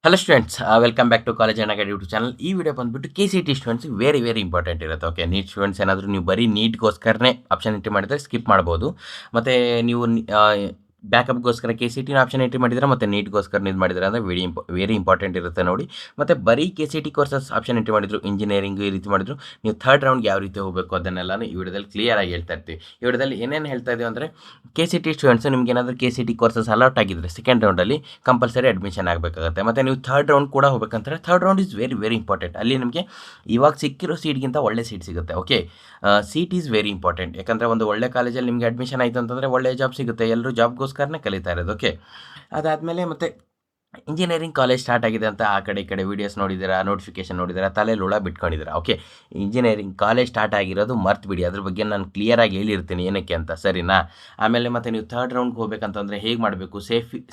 Hello students, welcome back to college and academy YouTube channel. ಈ video ಬಂದುಬಿಟ್ಟು KCT students very important ಇರುತ್ತೆ. Okay, NEET students ಏನಾದರೂ ನೀವು ಬರೀ ನೀಟ್ಗೋಸ್ಕರನೇ ಆಪ್ಷನ್ ಎಂಟ್ರಿ ಮಾಡಿದರೆ ಸ್ಕಿಪ್ ಮಾಡ್ಬೋದು. ಮತ್ತು ನೀವು ಬ್ಯಾಕಪ್ಗೋಸ್ಕರ KCT ಆಪ್ಷನ್ ಎಂಟ್ರಿ ಮಾಡಿದ್ರೆ ಮತ್ತು ನೀಟ್ಗೋಸ್ಕರ ಇದು ಮಾಡಿದ್ರೆ ಅಂದರೆ ವೆರಿ ಇಂಪಾರ್ಟೆಂಟ್ ಇರುತ್ತೆ ನೋಡಿ. ಮತ್ತು ಬರೀ KCT ಕೋರ್ಸಸ್ ಆಪ್ಷನ್ ಎಂಟ್ರಿ ಮಾಡಿದ್ರು, ಇಂಜಿನಿಯರಿಂಗು ಈ ರೀತಿ ಮಾಡಿದ್ರು, ನೀವು ಥರ್ಡ್ ರೌಂಡ್ಗೆ ಯಾವ ರೀತಿ ಹೋಗಬೇಕು ಅದನ್ನೆಲ್ಲ ಈ ವಿಡಿಯೋದಲ್ಲಿ ಕ್ಲಿಯರಾಗಿ ಹೇಳ್ತಾ ಇರ್ತೀವಿ. ಈ ವಿಡಿಯೋದಲ್ಲಿ ಏನೇನು ಹೇಳ್ತಾ ಇದ್ದೀವಿ ಅಂದರೆ, KCT ಸ್ಟೂಡೆಂಟ್ಸು ನಿಮ್ಗೆ ಏನಾದರೂ KCT ಕೋರ್ಸಸ್ ಅಲಾಟ್ ಆಗಿದ್ದರೆ ಸೆಕೆಂಡ್ ರೌಂಡಲ್ಲಿ ಕಂಪಲ್ಸರಿ ಅಡ್ಮಿಷನ್ ಆಗಬೇಕಾಗುತ್ತೆ. ಮತ್ತು ನೀವು ಥರ್ಡ್ ರೌಂಡ್ ಕೂಡ ಹೋಗ್ಬೇಕಂತಾರೆ. Third round is very important. ಅಲ್ಲಿ ನಿಮಗೆ ಇವಾಗ ಸಿಕ್ಕಿರೋ ಸೀಟ್ಗಿಂತ ಒಳ್ಳೆ ಸೀಟ್ ಸಿಗುತ್ತೆ. Okay, seat is very important. ಯಾಕಂದರೆ ಒಂದು ಒಳ್ಳೆ ಕಾಲೇಜಲ್ಲಿ ನಿಮಗೆ ಅಡ್ಮಿಷನ್ ಆಯಿತು ಅಂತಂದರೆ ಒಳ್ಳೆ ಜಾಬ್ ಸಿಗುತ್ತೆ. ಎಲ್ಲರೂ ಜಾಬ್ಗೋಸ್ಕರನೇ ಕಲಿತಾ ಇರೋದು. ಓಕೆ, ಅದಾದಮೇಲೆ ಮತ್ತೆ ಇಂಜಿನಿಯರಿಂಗ್ ಕಾಲೇಜ್ ಸ್ಟಾರ್ಟ್ ಆಗಿದೆ ಅಂತ ಆ ಕಡೆ ಈ ಕಡೆ ವೀಡಿಯೋಸ್ ನೋಡಿದ್ದೀರಾ, ನೋಟಿಫಿಕೇಶನ್ ನೋಡಿದ್ದೀರಾ, ತಲೆಯಲ್ಲಿ ಹುಳ ಬಿಟ್ಕೊಂಡಿದ್ದೀರಾ. ಓಕೆ, ಇಂಜಿನಿಯರಿಂಗ್ ಕಾಲೇಜ್ ಸ್ಟಾರ್ಟ್ ಆಗಿರೋದು ಮರ್ತು ಬಿಡಿ. ಅದ್ರ ಬಗ್ಗೆ ನಾನು ಕ್ಲಿಯರಾಗಿ ಹೇಳಿರ್ತೀನಿ ಏನಕ್ಕೆ ಅಂತ, ಸರಿನಾ? ಆಮೇಲೆ ಮತ್ತು ನೀವು ಥರ್ಡ್ ರೌಂಡ್ಗೆ ಹೋಗ್ಬೇಕಂತಂದರೆ ಹೇಗೆ ಮಾಡಬೇಕು,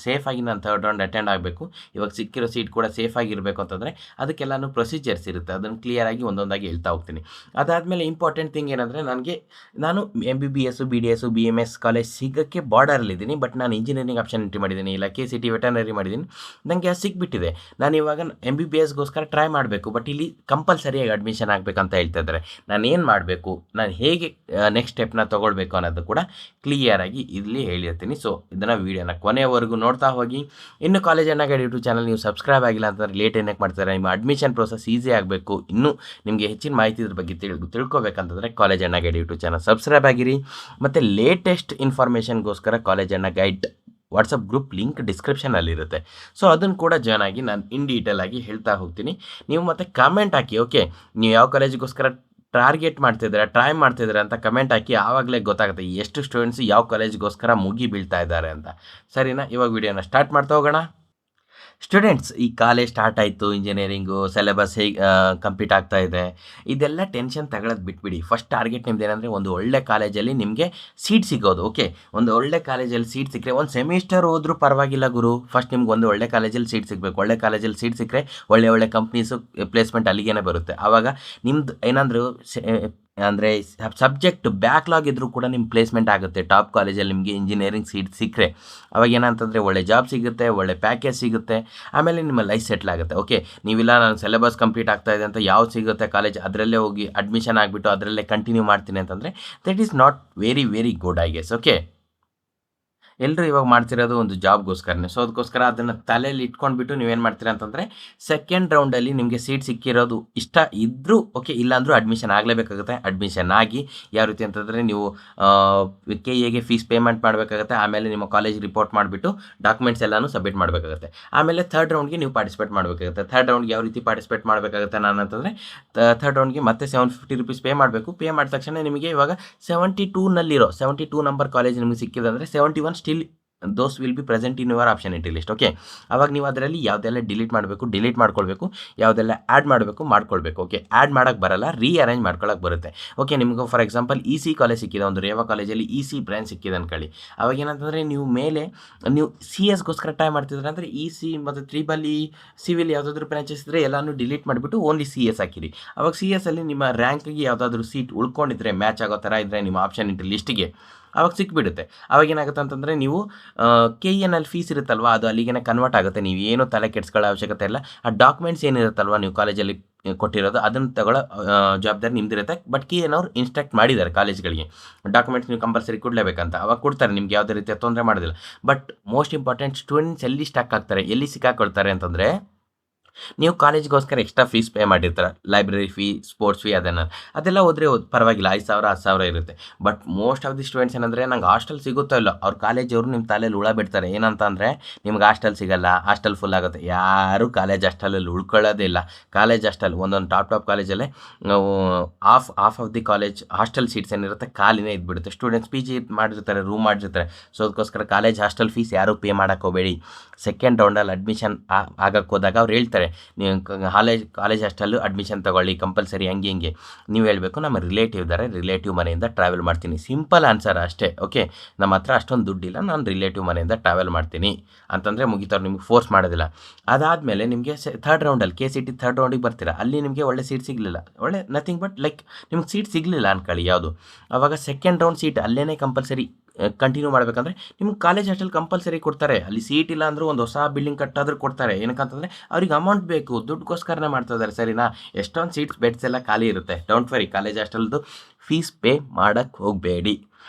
ಸೇಫಾಗಿ ನಾನು ಥರ್ಡ್ ರೌಂಡ್ ಅಟೆಂಡ್ ಆಗಬೇಕು, ಇವಾಗ ಸಿಕ್ಕಿರೋ ಸೀಟ್ ಕೂಡ ಸೇಫಾಗಿರಬೇಕು ಅಂತಂದರೆ ಅದಕ್ಕೆಲ್ಲನೂ ಪ್ರೊಸೀಜರ್ಸ್ ಇರುತ್ತೆ. ಅದನ್ನು ಕ್ಲಿಯರಾಗಿ ಒಂದೊಂದಾಗಿ ಹೇಳ್ತಾ ಹೋಗ್ತೀನಿ. ಅದಾದಮೇಲೆ ಇಂಪಾರ್ಟೆಂಟ್ ಥಿಂಗ್ ಏನಂದರೆ, ನಾನು MBBS, BDS, BMS ಕಾಲೇಜ್ ಸಿಗೋಕ್ಕೆ ಬಾರ್ಡರಲ್ಲಿದ್ದೀನಿ. ಬಟ್ ನಾನು ಇಂಜಿನಿಯರಿಂಗ್ ಆಪ್ಷನ್ ಎಂಟ್ರಿ ಮಾಡಿದ್ದೀನಿ, ಇಲ್ಲ KCT ವೆಟರ್ನರಿ ಮಾಡಿದ್ದೀನಿ, ನನಗೆ ಸಿಕ್ಬಿಟ್ಟಿದೆ. ನಾನು ಇವಾಗ MBBSಗೋಸ್ಕರ ಟ್ರೈ ಮಾಡಬೇಕು. ಬಟ್ ಇಲ್ಲಿ ಕಂಪಲ್ಸರಿಯಾಗಿ ಅಡ್ಮಿಷನ್ ಆಗಬೇಕಂತ ಹೇಳ್ತಾ ಇದ್ದಾರೆ. ನಾನು ಏನು ಮಾಡಬೇಕು, ನಾನು ಹೇಗೆ ನೆಕ್ಸ್ಟ್ ಸ್ಟೆಪ್ನ ತೊಗೊಳ್ಬೇಕು ಅನ್ನೋದು ಕೂಡ ಕ್ಲಿಯರಾಗಿ ಇಲ್ಲಿ ಹೇಳಿರ್ತೀನಿ. ಸೊ ಇದನ್ನು ವೀಡಿಯೋನ ಕೊನೆಯವರೆಗೂ ನೋಡ್ತಾ ಹೋಗಿ. ಇನ್ನು college and academy YouTube channel ನೀವು ಸಬ್ಸ್ಕ್ರೈಬ್ ಆಗಿಲ್ಲ ಅಂತಂದರೆ ಲೇಟ್ ಏನಕ್ಕೆ ಮಾಡ್ತಾರೆ? ನಿಮ್ಮ ಅಡ್ಮಿಷನ್ ಪ್ರೋಸೆಸ್ ಈಸಿ ಆಗಬೇಕು, ಇನ್ನೂ ನಿಮಗೆ ಹೆಚ್ಚಿನ ಮಾಹಿತಿ ಇದ್ರ ಬಗ್ಗೆ ತಿಳ್ಕೊಬೇಕಂತಂದರೆ college and academy YouTube channel subscribe ಆಗಿರಿ. ಮತ್ತು ಲೇಟೆಸ್ಟ್ ಇನ್ಫಾರ್ಮೇಷನ್ಗೋಸ್ಕರ college and guide WhatsApp group link ಡಿಸ್ಕ್ರಿಪ್ಷನಲ್ಲಿರುತ್ತೆ. ಸೊ ಅದನ್ನು ಕೂಡ ಜಾಯ್ನ್ ಆಗಿ ನಾನು ಇನ್ ಡೀಟೇಲ್ ಆಗಿ ಹೇಳ್ತಾ ಹೋಗ್ತೀನಿ. ನೀವು ಮತ್ತು ಕಮೆಂಟ್ ಹಾಕಿ. ಓಕೆ, ನೀವು ಯಾವ ಕಾಲೇಜಿಗೋಸ್ಕರ ಟ್ರಾರ್ಗೆಟ್ ಮಾಡ್ತಿದ್ದೀರಾ, ಟ್ರೈ ಮಾಡ್ತಿದ್ದೀರಾ ಅಂತ ಕಮೆಂಟ್ ಹಾಕಿ. ಆವಾಗಲೇ ಗೊತ್ತಾಗುತ್ತೆ ಎಷ್ಟು ಸ್ಟೂಡೆಂಟ್ಸ್ ಯಾವ ಕಾಲೇಜಿಗೋಸ್ಕರ ಮುಗಿ ಬೀಳ್ತಾ ಇದ್ದಾರೆ ಅಂತ. ಸರಿನಾ? ಇವಾಗ ವಿಡಿಯೋನ ಸ್ಟಾರ್ಟ್ ಮಾಡ್ತಾ ಹೋಗೋಣ. ಸ್ಟೂಡೆಂಟ್ಸ್, ಈ ಕಾಲೇಜ್ ಸ್ಟಾರ್ಟ್ ಆಯಿತು, ಇಂಜಿನಿಯರಿಂಗು ಸಿಲೆಬಸ್ ಹೇಗೆ ಕಂಪ್ಲೀಟ್ ಆಗ್ತಾ ಇದೆ, ಇದೆಲ್ಲ ಟೆನ್ಷನ್ ತಗೊಳ್ಳೋದು ಬಿಟ್ಬಿಡಿ. ಫಸ್ಟ್ ಟಾರ್ಗೆಟ್ ನಿಮ್ದು ಏನಂದರೆ ಒಂದು ಒಳ್ಳೆ ಕಾಲೇಜಲ್ಲಿ ನಿಮಗೆ ಸೀಟ್ ಸಿಗೋದು. ಓಕೆ, ಒಂದು ಒಳ್ಳೆ ಕಾಲೇಜಲ್ಲಿ ಸೀಟ್ ಸಿಕ್ಕರೆ ಒಂದು ಸೆಮಿಸ್ಟರ್ ಹೋದ್ರೂ ಪರವಾಗಿಲ್ಲ ಗುರು, ಫಸ್ಟ್ ನಿಮ್ಗೆ ಒಂದು ಒಳ್ಳೆ ಕಾಲೇಜಲ್ಲಿ ಸೀಟ್ ಸಿಗಬೇಕು. ಒಳ್ಳೆ ಕಾಲೇಜಲ್ಲಿ ಸೀಟ್ ಸಿಕ್ಕರೆ ಒಳ್ಳೆ ಕಂಪ್ನೀಸು ಪ್ಲೇಸ್ಮೆಂಟ್ ಅಲ್ಲಿಗೇನೆ ಬರುತ್ತೆ. ಆವಾಗ ನಿಮ್ದು ಏನಾದರೂ ಅಂದರೆ ಸಬ್ಜೆಕ್ಟ್ ಬ್ಯಾಕ್ಲಾಗ್ ಇದ್ದರೂ ಕೂಡ ನಿಮ್ಮ ಪ್ಲೇಸ್ಮೆಂಟ್ ಆಗುತ್ತೆ. ಟಾಪ್ ಕಾಲೇಜಲ್ಲಿ ನಿಮಗೆ ಇಂಜಿನಿಯರಿಂಗ್ ಸೀಟ್ ಸಿಕ್ಕರೆ ಅವಾಗ ಏನಂತಂದರೆ ಒಳ್ಳೆ ಜಾಬ್ ಸಿಗುತ್ತೆ, ಒಳ್ಳೆ ಪ್ಯಾಕೇಜ್ ಸಿಗುತ್ತೆ, ಆಮೇಲೆ ನಿಮ್ಮ ಲೈಫ್ ಸೆಟ್ಲ್ ಆಗುತ್ತೆ. ಓಕೆ, ನೀವಿಲ್ಲ ನಾನು ಸಿಲೆಬಸ್ ಕಂಪ್ಲೀಟ್ ಆಗ್ತಾ ಇದೆ ಅಂತ ಯಾವ್ದು ಸಿಗುತ್ತೆ ಕಾಲೇಜ್ ಅದರಲ್ಲೇ ಹೋಗಿ ಅಡ್ಮಿಷನ್ ಆಗಿಬಿಟ್ಟು ಅದರಲ್ಲೇ ಕಂಟಿನ್ಯೂ ಮಾಡ್ತೀನಿ ಅಂತಂದರೆ that is not very good, I guess. Okay, ಎಲ್ಲರೂ ಇವಾಗ ಮಾಡ್ತಿರೋದು ಒಂದು ಜಾಬ್ಗೋಸ್ಕರನೇ. ಸೊ ಅದಕ್ಕೋಸ್ಕರ ಅದನ್ನು ತಲೆಯಲ್ಲಿ ಇಟ್ಕೊಂಡ್ಬಿಟ್ಟು ನೀವೇನು ಮಾಡ್ತೀರಾ ಅಂತಂದರೆ, ಸೆಕೆಂಡ್ ರೌಂಡಲ್ಲಿ ನಿಮಗೆ ಸೀಟ್ ಸಿಕ್ಕಿರೋದು ಇಷ್ಟ ಇದ್ದರೂ ಓಕೆ, ಇಲ್ಲಾಂದರೂ ಅಡ್ಮಿಷನ್ ಆಗಲೇಬೇಕಾಗುತ್ತೆ. ಅಡ್ಮಿಷನ್ ಆಗಿ ಯಾವ ರೀತಿ ಅಂತಂದರೆ ನೀವು KAಗೆ ಫೀಸ್ ಪೇಮೆಂಟ್ ಮಾಡಬೇಕಾಗುತ್ತೆ. ಆಮೇಲೆ ನಿಮ್ಮ ಕಾಲೇಜ್ ರಿಪೋರ್ಟ್ ಮಾಡಿಬಿಟ್ಟು ಡಾಕ್ಯುಮೆಂಟ್ಸ್ ಎಲ್ಲನೂ ಸಬ್ಮಿಟ್ ಮಾಡಬೇಕಾಗುತ್ತೆ. ಆಮೇಲೆ ಥರ್ಡ್ ರೌಂಡ್ಗೆ ನೀವು ಪಾರ್ಟಿಸಿಪೇಟ್ ಮಾಡಬೇಕಾಗುತ್ತೆ. ಥರ್ಡ್ ರೌಂಡ್ಗೆ ಯಾವ ರೀತಿ ಪಾರ್ಟಿಸಿಪೇಟ್ ಮಾಡಬೇಕಾಗುತ್ತೆ ನಾನು ಅಂತಂದರೆ, ಥರ್ಡ್ ರೌಂಡ್ಗೆ ಮತ್ತೆ ₹750 ಪೇ ಮಾಡಬೇಕು. ಪೇ ಮಾಡಿದ ತಕ್ಷಣ ನಿಮಗೆ ಇವಾಗ 72 ನಂಬರ್ ಕಾಲೇಜ್ ನಿಮಗೆ ಸಿಕ್ಕಿದೆ ಅಂದರೆ 71 still those will be present in your option entry list. Okay, ಅವಾಗ ನೀವು ಅದರಲ್ಲಿ ಯಾವುದೆಲ್ಲ ಡಿಲೀಟ್ ಮಾಡ್ಕೊಳ್ಬೇಕು, ಯಾವುದೆಲ್ಲ ಆ್ಯಡ್ ಮಾಡ್ಕೊಳ್ಬೇಕು. ಓಕೆ, ಆ್ಯಡ್ ಮಾಡೋಕ್ಕೆ ಬರಲ್ಲ, ರೀಅರೇಂಜ್ ಮಾಡ್ಕೊಳ್ಳೋಕೆ ಬರುತ್ತೆ. ಓಕೆ, ನಿಮ್ಗೆ ಫಾರ್ ಎಕ್ಸಾಂಪಲ್ EC ಕಾಲೇಜ್ ಸಿಕ್ಕಿದೆ, ಒಂದು ರೇವಾ ಕಾಲೇಜಲ್ಲಿ EC ಬ್ರಾಂಚ್ ಸಿಕ್ಕಿದೆ ಅಂದ್ಕೊಳ್ಳಿ. ಅವಾಗ ಏನಂತಂದರೆ ನೀವು CS ಟ್ರೈ ಮಾಡ್ತಿದ್ರೆ ಅಂದರೆ EC ಮತ್ತು EEE ಸಿವಿಲ್ ಯಾವುದಾದ್ರೂ ಬ್ರಾಂಚಸ್ ಇದ್ದರೆ ಎಲ್ಲನೂ ಡಿಲೀಟ್ ಮಾಡಿಬಿಟ್ಟು ಓನ್ಲಿ CS ಹಾಕಿರಿ. ಅವಾಗ CS ಅಲ್ಲಿ ನಿಮ್ಮ ರ್ಯಾಂಕಿಗೆ ಯಾವುದಾದ್ರೂ ಸೀಟ್ ಉಳ್ಕೊಂಡಿದ್ರೆ, ಮ್ಯಾಚ್ ಆಗೋ ಥರ ಇದ್ದರೆ ನಿಮ್ಮ ಆಪ್ಷನ್ ಎಂಟ್ರಿ ಲಿಸ್ಟಿಗೆ ಅವಾಗ ಸಿಕ್ಬಿಡುತ್ತೆ. ಅವಾಗ ಏನಾಗುತ್ತೆ ಅಂತಂದರೆ ನೀವು KEನಲ್ಲಿ ಫೀಸ್ ಇರುತ್ತಲ್ವ, ಅದು ಅಲ್ಲಿಗೆ ಕನ್ವರ್ಟ್ ಆಗುತ್ತೆ. ನೀವು ಏನೂ ತಲೆ ಕೆಡಿಸ್ಕೊಳ್ಳೋ ಅವಶ್ಯಕತೆ ಇಲ್ಲ. ಆ ಡಾಕ್ಯುಮೆಂಟ್ಸ್ ಏನಿರುತ್ತಲ್ವ ನೀವು ಕಾಲೇಜಲ್ಲಿ ಕೊಟ್ಟಿರೋದು ಅದನ್ನು ತಗೊಳ್ಳೋ ಜವಾಬ್ದಾರಿ ನಿಮ್ದಿರುತ್ತೆ. ಬಟ್ KEನವ್ರು ಇನ್ಸ್ಟ್ರಕ್ಟ್ ಮಾಡಿದ್ದಾರೆ ಕಾಲೇಜ್ಗಳಿಗೆ, ಡಾಕ್ಯುಮೆಂಟ್ಸ್ ನೀವು ಕಂಪಲ್ಸರಿ ಕೊಡಲೇಬೇಕಂತ. ಅವಾಗ ಕೊಡ್ತಾರೆ, ನಿಮ್ಗೆ ಯಾವುದೇ ರೀತಿಯ ತೊಂದರೆ ಮಾಡೋದಿಲ್ಲ. ಬಟ್ ಮೋಸ್ಟ್ ಇಂಪಾರ್ಟೆಂಟ್, ಸ್ಟೂಡೆಂಟ್ಸ್ ಎಲ್ಲಿ ಸ್ಟಕ್ ಆಗ್ತಾರೆ, ಎಲ್ಲಿ ಸಿಕ್ಕಾಕೊಳ್ತಾರೆ ಅಂತಂದರೆ, ನೀವು ಕಾಲೇಜ್ಗೋಸ್ಕರ ಎಕ್ಸ್ಟ್ರಾ ಫೀಸ್ ಪೇ ಮಾಡಿರ್ತಾರೆ, ಲೈಬ್ರರಿ ಫೀ, ಸ್ಪೋರ್ಟ್ಸ್ ಫೀ, ಅದೆಲ್ಲ ಹೋದರೆ ಪರವಾಗಿಲ್ಲ, 5,000 10,000 ಇರುತ್ತೆ. But most of the students ಏನಂದರೆ, ನಂಗೆ ಹಾಸ್ಟೆಲ್ ಸಿಗುತ್ತೋ ಇಲ್ಲ, ಅವ್ರ ಕಾಲೇಜವರು ನಿಮ್ಮ ತಲೆಯಲ್ಲಿ ಹುಳ ಬಿಡ್ತಾರೆ. ಏನಂತ ಅಂದರೆ, ನಿಮ್ಗೆ ಹಾಸ್ಟೆಲ್ ಸಿಗಲ್ಲ, ಹಾಸ್ಟೆಲ್ ಫುಲ್ ಆಗುತ್ತೆ. ಯಾರೂ ಕಾಲೇಜ್ ಹಾಸ್ಟೆಲಲ್ಲಿ ಉಳ್ಕೊಳ್ಳೋದೇ ಇಲ್ಲ. ಕಾಲೇಜ್ ಹಾಸ್ಟೆಲ್ ಒಂದೊಂದು ಟಾಪ್ ಕಾಲೇಜಲ್ಲೇ off off the college hostel seats ಏನಿರುತ್ತೆ ಖಾಲಿನೇ ಇದ್ಬಿಡುತ್ತೆ. ಸ್ಟೂಡೆಂಟ್ಸ್ PG ಮಾಡಿರ್ತಾರೆ, ರೂಮ್ ಮಾಡಿರ್ತಾರೆ. ಸೊ ಅದಕ್ಕೋಸ್ಕರ ಕಾಲೇಜ್ ಹಾಸ್ಟೆಲ್ ಫೀಸ್ ಯಾರೂ ಪೇ ಮಾಡೋಕ್ಕೆ ಹೋಗಬೇಡಿ. ಸೆಕೆಂಡ್ ರೌಂಡಲ್ಲಿ ಅಡ್ಮಿಷನ್ ಆಗಕ್ಕೆ ಹೋದಾಗ ಅವ್ರು ಹೇಳ್ತಾರೆ, ನೀವು ಕಾಲೇಜ್ ಹಾಸ್ಟೆಲ್ಲು ಅಡ್ಮಿಷನ್ ತೊಗೊಳ್ಳಿ ಕಂಪಲ್ಸರಿ, ಹಂಗೆ ನೀವು ಹೇಳಬೇಕು, ನಮ್ಮ ರಿಲೇಟಿವ್ ಮನೆಯಿಂದ ಟ್ರಾವೆಲ್ ಮಾಡ್ತೀನಿ. ಸಿಂಪಲ್ ಆನ್ಸರ್ ಅಷ್ಟೇ. ಓಕೆ, ನಮ್ಮ ಹತ್ರ ಅಷ್ಟೊಂದು ದುಡ್ಡಿಲ್ಲ, ನಾನು ರಿಲೇಟಿವ್ ಮನೆಯಿಂದ ಟ್ರಾವೆಲ್ ಮಾಡ್ತೀನಿ ಅಂತಂದರೆ ಮುಗಿತವ್ರು, ನಿಮಗೆ ಫೋರ್ಸ್ ಮಾಡೋದಿಲ್ಲ. ಅದಾದಮೇಲೆ ನಿಮಗೆ ಥರ್ಡ್ ರೌಂಡಲ್ಲಿ KCT ಥರ್ಡ್ ರೌಂಡಿಗೆ ಬರ್ತೀರಾ, ಅಲ್ಲಿ ನಿಮಗೆ ಒಳ್ಳೆ ಸೀಟ್ ಸಿಗಲಿಲ್ಲ, ನಥಿಂಗ್ ಬಟ್ ನಿಮ್ಗೆ ಸೀಟ್ ಸಿಗಲಿಲ್ಲ ಅಂದ್ಕೊಳ್ಳಿ ಯಾವುದು. ಆವಾಗ ಸೆಕೆಂಡ್ ರೌಂಡ್ ಸೀಟ್ ಅಲ್ಲೇ ಕಂಪಲ್ಸರಿ ಕಂಟಿನ್ಯೂ ಮಾಡಬೇಕಂದ್ರೆ ನಿಮ್ಗೆ ಕಾಲೇಜ್ ಹಾಸ್ಟೆಲ್ ಕಂಪಲ್ಸರಿ ಕೊಡ್ತಾರೆ. ಅಲ್ಲಿ ಸೀಟ್ ಇಲ್ಲ ಅಂದರೂ ಒಂದು ಹೊಸ ಬಿಲ್ಡಿಂಗ್ ಕಟ್ಟಾದರೂ ಕೊಡ್ತಾರೆ. ಏನಕ್ಕಂತಂದರೆ ಅವ್ರಿಗೆ ಅಮೌಂಟ್ ಬೇಕು, ದುಡ್ಡುಗೋಸ್ಕರನೇ ಮಾಡ್ತಾ ಇದ್ದಾರೆ, ಸರಿನಾ? ಎಷ್ಟೊಂದು ಸೀಟ್ಸ್ ಬೆಡ್ಸ್ ಎಲ್ಲ ಖಾಲಿ ಇರುತ್ತೆ. ಡೋಂಟ್ ವರಿ, ಕಾಲೇಜ್ ಹಾಸ್ಟೆಲ್ದು ಫೀಸ್ ಪೇ ಮಾಡೋಕ್ಕೆ ಹೋಗಬೇಡಿ,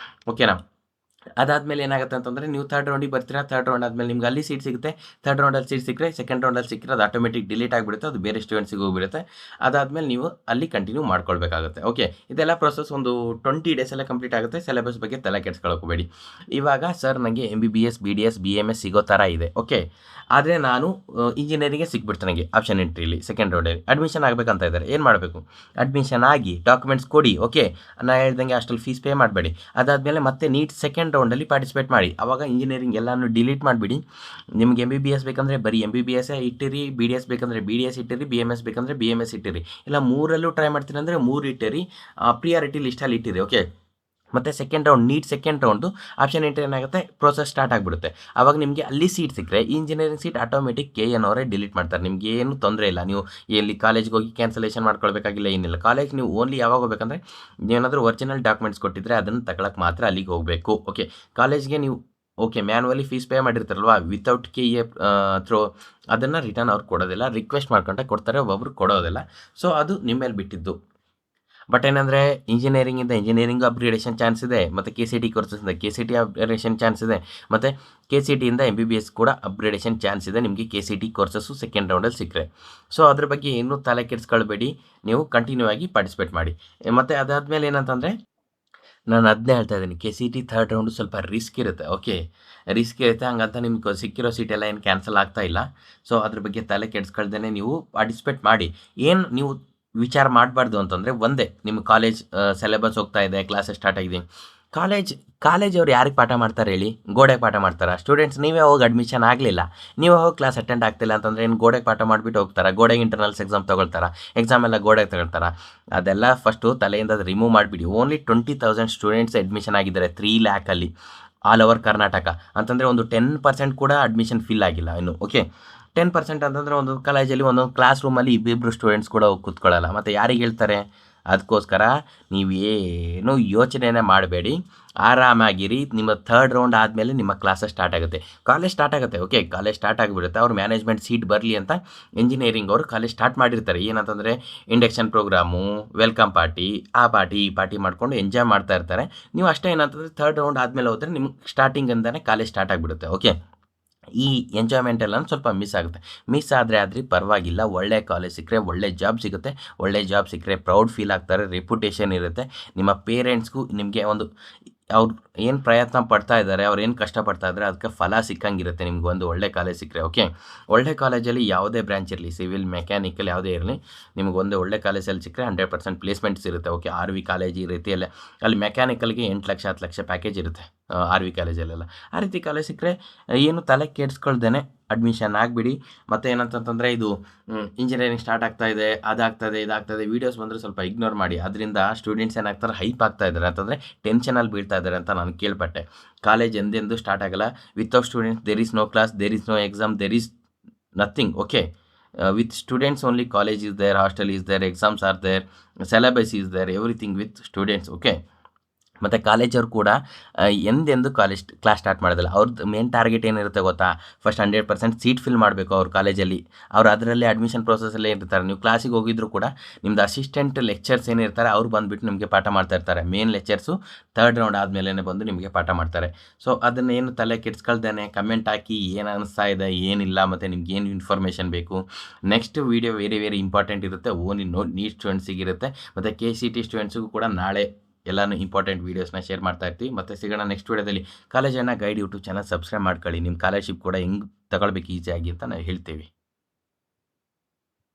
ಓಕೆನಾ? ಅದಾದಮೇಲೆ ಏನಾಗುತ್ತೆ ಅಂತಂದರೆ ನೀವು ಥರ್ಡ್ ರೌಂಡಿಗೆ ಬರ್ತೀರಾ. ಥರ್ಡ್ ರೌಂಡ್ ಆದಮೇಲೆ ನಿಮ್ಗೆ ಅಲ್ಲಿ ಸೀಟ್ ಸಿಗುತ್ತೆ. ಥರ್ಡ್ ರೌಂಡಲ್ಲಿ ಸೀಟ್ ಸಿಕ್ಕರೆ ಸೆಕೆಂಡ್ ರೌಂಡಲ್ಲಿ ಸಿಕ್ಕರೆ ಅದು ಆಟೋಮೆಟಿಕ್ ಡಿಲೀಟ್ ಆಗಿಬಿಡುತ್ತೆ, ಅದು ಬೇರೆ ಸ್ಟೂಡೆಂಟ್ಸಿಗೆ ಹೋಗಿಬಿಡುತ್ತೆ. ಅದಾದಮೇಲೆ ನೀವು ಅಲ್ಲಿ ಕಂಟಿನ್ಯೂ ಮಾಡ್ಕೊಳ್ಬೇಕಾಗುತ್ತೆ. ಓಕೆ, ಇದೆಲ್ಲ ಪ್ರೊಸೆಸ್ ಒಂದು 20 ಡೇಸಲ್ಲೇ ಕಂಪ್ಲೀಟ್ ಆಗುತ್ತೆ. ಸಿಲೆಬಸ್ ಬಗ್ಗೆ ತಲೆ ಕೆಡಿಸ್ಕೊಳ್ಳೋಕೋಬೇಡಿ. ಇವಾಗ ಸರ್ ನನಗೆ MBBS BDS BMS ಸಿಗೋ ಥರ ಇದೆ, ಓಕೆ. ಆದರೆ ನಾನು ಇಂಜಿನಿಯರಿಂಗ್ಗೆ ಸಿಕ್ಬಿಡ್ತು ನನಗೆ ಆಪ್ಷನ್ ಎಂಟ್ರಿಲಿ ಸೆಕೆಂಡ್ ರೌಂಡಲ್ಲಿ. ಅಡ್ಮಿಷನ್ ಆಗಬೇಕಂತ ಇದ್ದಾರೆ. ಏನು ಮಾಡಬೇಕು? ಅಡ್ಮಿಷನ್ ಆಗಿ ಡಾಕ್ಯುಮೆಂಟ್ಸ್ ಕೊಡಿ, ಓಕೆ. ನಾನು ಹೇಳ್ದಂಗೆ ಅಷ್ಟಲ್ಲಿ ಫೀಸ್ ಪೇ ಮಾಡಬೇಡಿ. ಅದಾದಮೇಲೆ ಮತ್ತೆ ನೀಟ್ ಸೆಕೆಂಡ್ ರೌಂಡಲ್ಲಿ ಪಾರ್ಟಿಸಿಪೇಟ್ ಮಾಡಿ. ಆವಾಗ ಇಂಜಿನಿಯರಿಂಗ್ ಎಲ್ಲನೂ ಡಿಲೀಟ್ ಮಾಡಿಬಿಡಿ. ನಿಮ್ಗೆ MBBS ಬೇಕಂದರೆ ಬರೀ MBBS ಇಟ್ಟಿರಿ, BDS ಬೇಕಂದರೆ BDS ಇಟ್ಟಿರಿ, BMS ಬೇಕಂದರೆ BMS ಇಟ್ಟಿರಿ. ಇಲ್ಲ ಮೂರಲ್ಲೂ ಟ್ರೈ ಮಾಡ್ತೀನಿ ಅಂದರೆ 3 ಇಟ್ಟಿರಿ, ಪ್ರಿಯಾರಿಟಿ ಲಿಸ್ಟಲ್ಲಿ ಇಟ್ಟಿರಿ, ಓಕೆ. ಮತ್ತು second round neat second round option entry ಏನಾಗುತ್ತೆ, ಪ್ರೋಸೆಸ್ ಸ್ಟಾರ್ಟ್ ಆಗಿಬಿಡುತ್ತೆ. ಆವಾಗ ನಿಮಗೆ ಅಲ್ಲಿ ಸೀಟ್ ಸಿಕ್ಕರೆ ಇಂಜಿನಿಯರಿಂಗ್ ಸೀಟ್ ಆಟೋಮೆಟಿಕ್ KN ಅವರೇ ಡಿಲೀಟ್ ಮಾಡ್ತಾರೆ. ನಿಮ್ಗೆ ಏನು ತೊಂದರೆ ಇಲ್ಲ. ನೀವು ಎಲ್ಲಿ ಕಾಲೇಜ್ಗೆ ಹೋಗಿ ಕ್ಯಾನ್ಸಲೇಷನ್ ಮಾಡ್ಕೊಳ್ಬೇಕಾಗಿಲ್ಲ, ಏನಿಲ್ಲ. ಕಾಲೇಜ್ ನೀವು ಓನ್ಲಿ ಯಾವಾಗ ಹೋಗ್ಬೇಕಂದ್ರೆ ಏನಾದರೂ ಒರಿಜಿನಲ್ ಡಾಕ್ಯುಮೆಂಟ್ಸ್ ಕೊಟ್ಟಿದ್ರೆ ಅದನ್ನು ತಗೊಳಕ್ಕೆ ಮಾತ್ರ ಅಲ್ಲಿಗೆ ಹೋಗಬೇಕು, ಓಕೆ. ಕಾಲೇಜ್ಗೆ ನೀವು ಓಕೆ ಮ್ಯಾನ್ಯುವಲಿ ಫೀಸ್ ಪೇ ಮಾಡಿರ್ತಾರಲ್ವ, ವಿತೌಟ್ KA ಥ್ರೋ ಅದನ್ನು ರಿಟರ್ನ್ ಅವ್ರು ಕೊಡೋದಿಲ್ಲ. ರಿಕ್ವೆಸ್ಟ್ ಮಾಡ್ಕೊಂಡೆ ಕೊಡ್ತಾರೆ, ಒಬ್ಬೊಬ್ರು ಕೊಡೋದಿಲ್ಲ. ಸೊ ಅದು ನಿಮ್ಮ ಮೇಲೆ ಬಿಟ್ಟಿದ್ದು. ಬಟ್ ಏನಂದರೆ ಇಂಜಿನಿಯರಿಂಗು ಅಪ್ಗ್ರೇಡೇಷನ್ ಚಾನ್ಸ್ ಇದೆ, ಮತ್ತು KCT ಕೋರ್ಸಸ್ಸಿಂದ KCT ಅಪ್ಗ್ರೇಡೇಷನ್ ಚಾನ್ಸ್ ಇದೆ, ಮತ್ತು KCTಯಿಂದ MBBS ಕೂಡ ಅಪ್ಗ್ರೇಡೇಷನ್ ಚಾನ್ಸ್ ಇದೆ ನಿಮಗೆ. KCT ಕೋರ್ಸಸ್ಸು ಸೆಕೆಂಡ್ ರೌಂಡಲ್ಲಿ ಸಿಕ್ಕರೆ. ಸೊ ಅದ್ರ ಬಗ್ಗೆ ಏನೂ ತಲೆ ಕೆಡಿಸ್ಕೊಳ್ಬೇಡಿ, ನೀವು ಕಂಟಿನ್ಯೂ ಆಗಿ ಪಾರ್ಟಿಸಿಪೇಟ್ ಮಾಡಿ. ಮತ್ತು ಅದಾದಮೇಲೆ ಏನಂತಂದರೆ ನಾನು ಅದನ್ನೇ ಹೇಳ್ತಾ ಇದ್ದೀನಿ, KCT ಥರ್ಡ್ ರೌಂಡು ಸ್ವಲ್ಪ ರಿಸ್ಕ್ ಇರುತ್ತೆ, ಓಕೆ. ರಿಸ್ಕ್ ಇರುತ್ತೆ, ಹಂಗಂತ ನಿಮ್ಗೆ ಸಿಕ್ಕಿರೋ ಸೀಟೆಲ್ಲ ಏನು ಕ್ಯಾನ್ಸಲ್ ಆಗ್ತಾ ಇಲ್ಲ. ಸೊ ಅದ್ರ ಬಗ್ಗೆ ತಲೆ ಕೆಡಿಸ್ಕೊಳ್ದೇ ನೀವು ಪಾರ್ಟಿಸಿಪೇಟ್ ಮಾಡಿ. ಏನು ನೀವು ವಿಚಾರ ಮಾಡಬಾರ್ದು ಅಂತಂದರೆ ಒಂದೇ, ನಿಮ್ಮ ಕಾಲೇಜ್ ಸಿಲೆಬಸ್ ಹೋಗ್ತಾ ಇದೆ, ಕ್ಲಾಸಸ್ ಸ್ಟಾರ್ಟ್ ಆಗಿದೆ. ಕಾಲೇಜವ್ರು ಯಾರಿಗೆ ಪಾಠ ಮಾಡ್ತಾರೆ ಹೇಳಿ? ಗೋಡೆಗೆ ಪಾಠ ಮಾಡ್ತಾರೆ. ಸ್ಟೂಡೆಂಟ್ಸ್ ನೀವೇ ಹೋಗಿ ಅಡ್ಮಿಷನ್ ಆಗಲಿಲ್ಲ, ನೀವೇ ಹೋಗಿ ಕ್ಲಾಸ್ ಅಟೆಂಡ್ ಆಗ್ತಿಲ್ಲ ಅಂತಂದರೆ ಏನು ಗೋಡೆಗೆ ಪಾಠ ಮಾಡಿಬಿಟ್ಟು ಹೋಗ್ತಾರೆ? ಗೋಡೆಗೆ ಇಂಟರ್ನಲ್ಸ್ ಎಕ್ಸಾಮ್ ತೊಗೊಳ್ತಾರೆ, ಎಕ್ಸಾಮ್ ಎಲ್ಲ ಗೋಡೆಗೆ ತಗೊಳ್ತಾರೆ. ಅದೆಲ್ಲ ಫಸ್ಟು ತಲೆಯಿಂದ ಅದು ರಿಮೂವ್ ಮಾಡಿಬಿಡಿ. ಓನ್ಲಿ 20,000 ಸ್ಟೂಡೆಂಟ್ಸ್ ಅಡ್ಮಿಷನ್ ಆಗಿದ್ದಾರೆ 3 ಲ್ಯಾಕಲ್ಲಿ ಆಲ್ ಓವರ್ ಕರ್ನಾಟಕ. ಅಂತಂದರೆ ಒಂದು 10% ಕೂಡ ಅಡ್ಮಿಷನ್ ಫಿಲ್ ಆಗಿಲ್ಲ ಇನ್ನು, ಓಕೆ. 10% ಅಂತಂದರೆ ಒಂದು ಕಾಲೇಜಲ್ಲಿ ಒಂದೊಂದು ಕ್ಲಾಸ್ ರೂಮಲ್ಲಿ ಇಬ್ಬಿಬ್ಬರು ಸ್ಟೂಡೆಂಟ್ಸ್ ಕೂಡ ಹೋಗಿ ಕೂತ್ಕೊಳ್ಳಲ್ಲ. ಮತ್ತು ಯಾರಿಗೆ ಹೇಳ್ತಾರೆ? ಅದಕ್ಕೋಸ್ಕರ ನೀವೇನು ಯೋಚನೆನೇ ಮಾಡಬೇಡಿ, ಆರಾಮಾಗಿರಿ. ನಿಮ್ಮ ಥರ್ಡ್ ರೌಂಡ್ ಆದಮೇಲೆ ನಿಮ್ಮ ಕ್ಲಾಸಸ್ ಸ್ಟಾರ್ಟ್ ಆಗುತ್ತೆ, ಕಾಲೇಜ್ ಸ್ಟಾರ್ಟ್ ಆಗುತ್ತೆ, ಓಕೆ. ಕಾಲೇಜ್ ಸ್ಟಾರ್ಟ್ ಆಗಿಬಿಡುತ್ತೆ. ಅವ್ರು ಮ್ಯಾನೇಜ್ಮೆಂಟ್ ಸೀಟ್ ಬರಲಿ ಅಂತ ಇಂಜಿನಿಯರಿಂಗ್ ಅವರು ಕಾಲೇಜ್ ಸ್ಟಾರ್ಟ್ ಮಾಡಿರ್ತಾರೆ. ಏನಂತಂದರೆ ಇಂಡಕ್ಷನ್ ಪ್ರೋಗ್ರಾಮು, ವೆಲ್ಕಮ್ ಪಾರ್ಟಿ, ಆ ಪಾರ್ಟಿ ಈ ಪಾರ್ಟಿ ಮಾಡ್ಕೊಂಡು ಎಂಜಾಯ್ ಮಾಡ್ತಾ ಇರ್ತಾರೆ. ನೀವು ಅಷ್ಟೇ ಏನಂತಂದರೆ ಥರ್ಡ್ ರೌಂಡ್ ಆದಮೇಲೆ ಹೋದರೆ ನಿಮ್ಗೆ ಸ್ಟಾರ್ಟಿಂಗಿಂದನೇ ಕಾಲೇಜ್ ಸ್ಟಾರ್ಟ್ ಆಗಿಬಿಡುತ್ತೆ, ಓಕೆ. ಈ ಎಂಜಾಯ್ಮೆಂಟ್ ಎಲ್ಲ ಸ್ವಲ್ಪ ಮಿಸ್ ಆಗುತ್ತೆ. ಮಿಸ್ ಆದರೆ ಪರವಾಗಿಲ್ಲ, ಒಳ್ಳೆ ಕಾಲೇಜ್ ಸಿಕ್ಕರೆ ಒಳ್ಳೆ ಜಾಬ್ ಸಿಗುತ್ತೆ. ಒಳ್ಳೆ ಜಾಬ್ ಸಿಕ್ಕರೆ ಪ್ರೌಡ್ ಫೀಲ್ ಆಗ್ತಾರೆ, ರೆಪ್ಯುಟೇಷನ್ ಇರುತ್ತೆ. ನಿಮ್ಮ ಪೇರೆಂಟ್ಸ್ಗೂ ನಿಮಗೆ ಒಂದು ಅವ್ರು ಏನು ಪ್ರಯತ್ನ ಪಡ್ತಾ ಇದ್ದಾರೆ, ಅವ್ರು ಏನು ಕಷ್ಟಪಡ್ತಾ ಇದ್ದಾರೆ, ಅದಕ್ಕೆ ಫಲ ಸಿಕ್ಕಂಗಿರುತ್ತೆ ನಿಮ್ಗೆ ಒಂದು ಒಳ್ಳೆ ಕಾಲೇಜ್ ಸಿಕ್ಕರೆ, ಓಕೆ. ಒಳ್ಳೆ ಕಾಲೇಜಲ್ಲಿ ಯಾವುದೇ ಬ್ರ್ಯಾಂಚ್ ಇರಲಿ, ಸಿವಿಲ್, ಮೆಕ್ಯಾನಿಕಲ್ ಯಾವುದೇ ಇರಲಿ, ನಿಮಗೆ ಒಂದು ಒಳ್ಳೆ ಕಾಲೇಜಲ್ಲಿ ಸಿಕ್ಕರೆ 100% ಪ್ಲೇಸ್ಮೆಂಟ್ಸ್ ಇರುತ್ತೆ, ಓಕೆ. RV ಕಾಲೇಜ್ ಈ ರೀತಿಯಲ್ಲೇ ಅಲ್ಲಿ ಮೆಕ್ಯಾನಿಕಲ್ಗೆ 8 ಲಕ್ಷ 10 ಲಕ್ಷ ಪ್ಯಾಕೇಜ್ ಇರುತ್ತೆ RV ಕಾಲೇಜಲ್ಲೆಲ್ಲ. ಆ ರೀತಿ ಕಾಲೇಜ್ ಸಿಕ್ಕರೆ ಏನು ತಲೆ ಕೆಡಿಸ್ಕೊಳ್ದೇ ಅಡ್ಮಿಷನ್ ಆಗಿಬಿಡಿ. ಮತ್ತು ಏನಂತಂದರೆ ಇದು ಇಂಜಿನಿಯರಿಂಗ್ ಸ್ಟಾರ್ಟ್ ಆಗ್ತಾ ಇದೆ, ಅದಾಗ್ತದೆ ಇದಾಗ್ತದೆ ವೀಡಿಯೋಸ್ ಬಂದರೆ ಸ್ವಲ್ಪ ಇಗ್ನೋರ್ ಮಾಡಿ. ಅದರಿಂದ ಸ್ಟೂಡೆಂಟ್ಸ್ ಏನಾಗ್ತಾರೆ, ಹೈಪ್ ಆಗ್ತಾ ಇದ್ದಾರೆ ಅಂತಂದರೆ ಟೆನ್ಷನಲ್ಲಿ ಬೀಳ್ತಾ ಇದ್ದಾರೆ ಅಂತ ನಾನು ಕೇಳ್ಪಟ್ಟೆ. ಕಾಲೇಜ್ ಎಂದೆಂದೂ ಸ್ಟಾರ್ಟ್ ಆಗಲ್ಲ. Without students there is no class, there is no exam, there is nothing, okay. with students only college is there, hostel is there, exams are there, syllabus is there, everything with students, okay. ಮತ್ತು ಕಾಲೇಜವ್ರು ಕೂಡ ಎಂದೆಂದು class start ಮಾಡೋದಿಲ್ಲ. ಅವ್ರದ್ದು main target ಏನಿರುತ್ತೆ ಗೊತ್ತಾ? First 100% seat fill ಮಾಡಬೇಕು ಅವ್ರ ಕಾಲೇಜಲ್ಲಿ. ಅವ್ರು ಅದರಲ್ಲೇ ಅಡ್ಮಿಷನ್ ಪ್ರೋಸೆಸ್ಸಲ್ಲೇ ಇರ್ತಾರೆ. ನೀವು ಕ್ಲಾಸಿಗೆ ಹೋಗಿದ್ರು ಕೂಡ ನಿಮ್ಮದು ಅಸಿಸ್ಟೆಂಟ್ ಲೆಕ್ಚರ್ಸ್ ಏನಿರ್ತಾರೆ ಅವ್ರು ಬಂದುಬಿಟ್ಟು ನಿಮಗೆ ಪಾಠ ಮಾಡ್ತಾ ಇರ್ತಾರೆ. ಮೇನ್ ಲೆಕ್ಚರ್ಸು ಥರ್ಡ್ ರೌಂಡ್ ಆದಮೇಲೆ ಬಂದು ನಿಮಗೆ ಪಾಠ ಮಾಡ್ತಾರೆ. ಸೊ ಅದನ್ನೇನು ತಲೆ ಕೆಡಿಸ್ಕೊಳ್ದೇನೆ ಕಮೆಂಟ್ ಹಾಕಿ ಏನು ಅನಿಸ್ತಾ ಇದೆ, ಏನಿಲ್ಲ, ಮತ್ತು ನಿಮ್ಗೆ ಏನು ಇನ್ಫಾರ್ಮೇಷನ್ ಬೇಕು. ನೆಕ್ಸ್ಟ್ ವೀಡಿಯೋ ವೆರಿ ಇಂಪಾರ್ಟೆಂಟ್ ಇರುತ್ತೆ, ಓನ್ಲಿ ನೀಟ್ ಸ್ಟೂಡೆಂಟ್ಸಿಗಿರುತ್ತೆ. ಮತ್ತು KCT ಸ್ಟೂಡೆಂಟ್ಸಿಗೂ ಕೂಡ ನಾಳೆ ಎಲ್ಲನೂ ಇಂಪಾರ್ಟೆಂಟ್ ವೀಡಿಯೋಸ್ನ ಶೇರ್ ಮಾಡ್ತಾ ಇರ್ತೀವಿ. ಮತ್ತು ಸಿಗೋಣ ನೆಕ್ಸ್ಟ್ ವೀಡಿಯೋದಲ್ಲಿ. ಕಾಲೇಜ್ ಅಣ್ಣ ಗೈಡ್ ಯೂಟ್ಯೂಬ್ ಚಾನಲ್ ಸಬ್ಸ್ಕ್ರೈಬ್ ಮಾಡ್ಕೊಳ್ಳಿ. ನಿಮ್ಮ ಸ್ಕಾಲರ್ಶಿಪ್ ಕೂಡ ಹೆಂಗೆ ತಗೊಳ್ಬೇಕು ಈಸಿಯಾಗಿ ಅಂತ ನಾವು ಹೇಳ್ತೀವಿ.